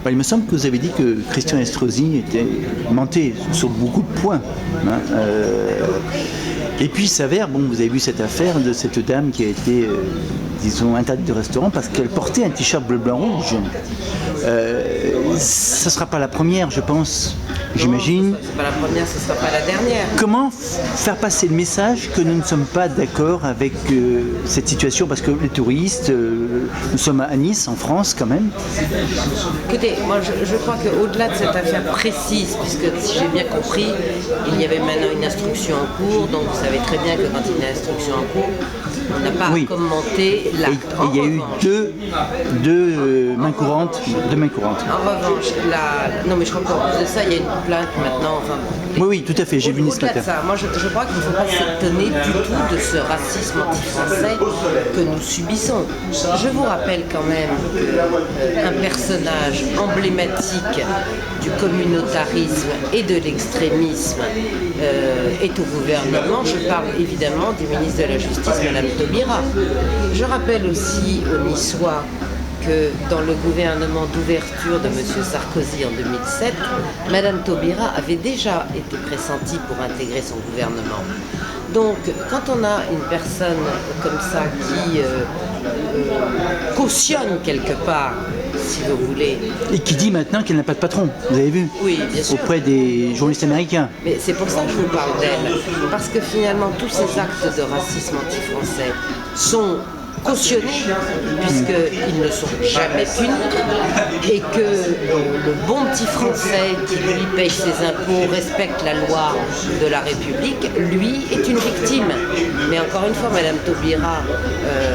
Bah, il me semble que vous avez dit que Christian Estrosi mentait sur beaucoup de points. Hein, et puis il s'avère, bon, vous avez vu cette affaire de cette dame qui a été, disons, interdite de restaurant parce qu'elle portait un t-shirt bleu, blanc, rouge. Ça ne sera pas la première, je pense, j'imagine. C'est pas la première, ce ne sera pas la dernière. Comment faire passer le message que nous ne sommes pas d'accord avec cette situation? Parce que les touristes, nous sommes à Nice, en France quand même. Écoutez, moi je crois qu'au-delà de cette affaire précise, puisque si j'ai bien compris, il y avait maintenant une instruction en cours, donc vous savez très bien que quand il y a une instruction en cours, on n'a pas à commenter l'acte. Et il y a eu deux mains courantes. En revanche, non mais je crois qu'en plus de ça, il y a une plainte maintenant. Enfin, oui, tout à fait, j'ai vu ce matin. Moi je crois qu'il ne faut pas s'étonner du tout de ce racisme anti-français que nous subissons. Je vous rappelle quand même qu'un personnage emblématique du communautarisme et de l'extrémisme est au gouvernement. Je parle évidemment du ministre de la Justice, Madame Taubira. Je rappelle aussi aux Niçois que dans le gouvernement d'ouverture de M. Sarkozy en 2007, Mme Taubira avait déjà été pressentie pour intégrer son gouvernement. Donc, quand on a une personne comme ça qui cautionne quelque part, si vous voulez... Et qui dit maintenant qu'elle n'a pas de patron, vous avez vu? Oui, bien sûr. Auprès des journalistes américains. Mais c'est pour ça que je vous parle d'elle. Parce que finalement, tous ces actes de racisme anti-français sont cautionnés, puisqu'ils ne sont jamais punis, et que le bon petit Français qui lui paye ses impôts, respecte la loi de la République, lui est une victime. Mais encore une fois, Mme Taubira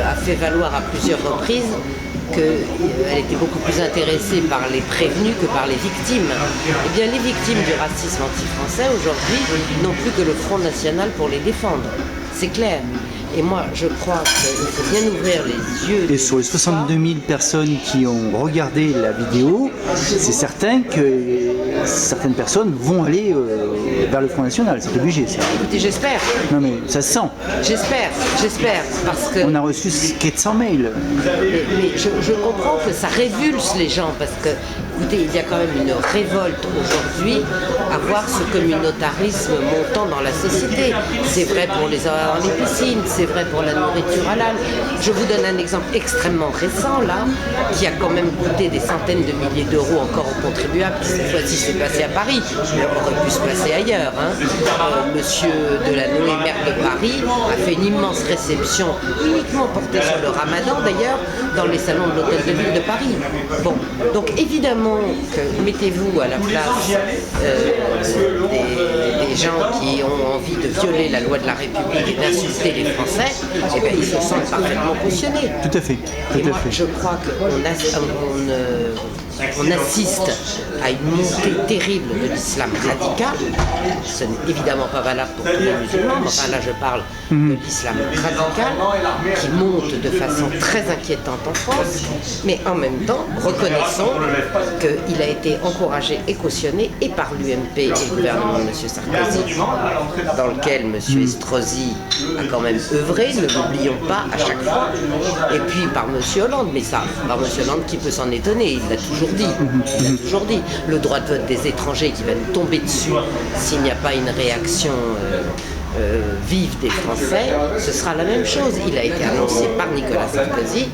a fait valoir à plusieurs reprises qu'elle était beaucoup plus intéressée par les prévenus que par les victimes. Eh bien, les victimes du racisme anti-français, aujourd'hui, n'ont plus que le Front National pour les défendre. C'est clair. Et moi, je crois qu'il faut bien ouvrir les yeux. Et sur les 62 000 personnes qui ont regardé la vidéo, c'est certain que certaines personnes vont aller vers le Front National. C'est obligé, ça. Écoutez, j'espère. Non, mais ça se sent. J'espère, parce que... On a reçu 400 mails. Mais je comprends que ça révulse les gens, parce que, écoutez, il y a quand même une révolte aujourd'hui à voir ce communautarisme montant dans la société. C'est vrai pour les horaires dans les piscines, c'est vrai pour la nourriture halal. Je vous donne un exemple extrêmement récent, là, qui a quand même coûté des centaines de milliers d'euros encore aux contribuables, qui cette fois-ci s'est passé à Paris, mais aurait pu se passer ailleurs. Monsieur Delanoë, maire de Paris, a fait une immense réception, uniquement portée sur le Ramadan d'ailleurs, dans les salons de l'Hôtel de Ville de Paris. Bon, donc évidemment que mettez-vous à la place des gens qui ont envie de violer la loi de la République et d'insulter les Français, eh bien, ils se sentent parfaitement cautionnés. Tout à fait. Et moi, je crois qu'on assiste à une montée terrible de l'islam radical. Ce n'est évidemment pas valable pour tous les musulmans, mais enfin là je parle de l'islam radical qui monte de façon très inquiétante en France, mais en même temps, reconnaissons qu'il a été encouragé et cautionné et par l'UMP et le gouvernement de M. Sarkozy, dans lequel M. Estrosi a quand même œuvré, ne l'oublions pas à chaque fois, et puis par M. Hollande, mais ça, par M. Hollande qui peut s'en étonner, il l'a toujours dit. Il a toujours dit. Le droit de vote des étrangers qui va nous tomber dessus s'il n'y a pas une réaction vive des Français, ce sera la même chose. Il a été annoncé par Nicolas Sarkozy,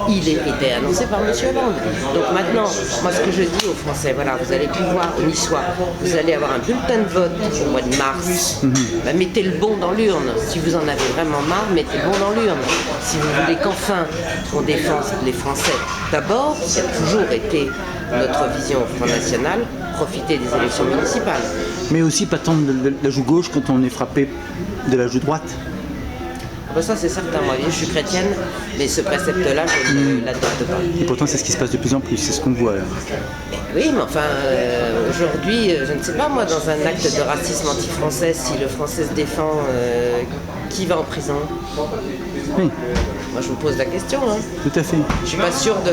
il a été annoncé par M. Hollande. Donc maintenant, moi ce que je dis aux Français, voilà, vous allez pouvoir, aux Niçois, vous allez avoir un bulletin de vote au mois de mars. Bah, mettez le bon dans l'urne. Si vous en avez vraiment marre, mettez le bon dans l'urne. Si vous voulez qu'enfin on défende les Français, d'abord, ça a toujours été notre vision au Front National, profiter des élections municipales. Mais aussi pas tendre la joue gauche quand on est frappé de la joue droite. Ben ça c'est certain, moi je suis chrétienne, mais ce précepte-là, je ne l'adopte pas. Et pourtant c'est ce qui se passe de plus en plus, c'est ce qu'on voit là. Oui, mais enfin, aujourd'hui, je ne sais pas, moi, dans un acte de racisme anti-français, si le français se défend, qui va en prison? Oui. Moi je vous pose la question. Tout à fait. Je suis pas sûre de...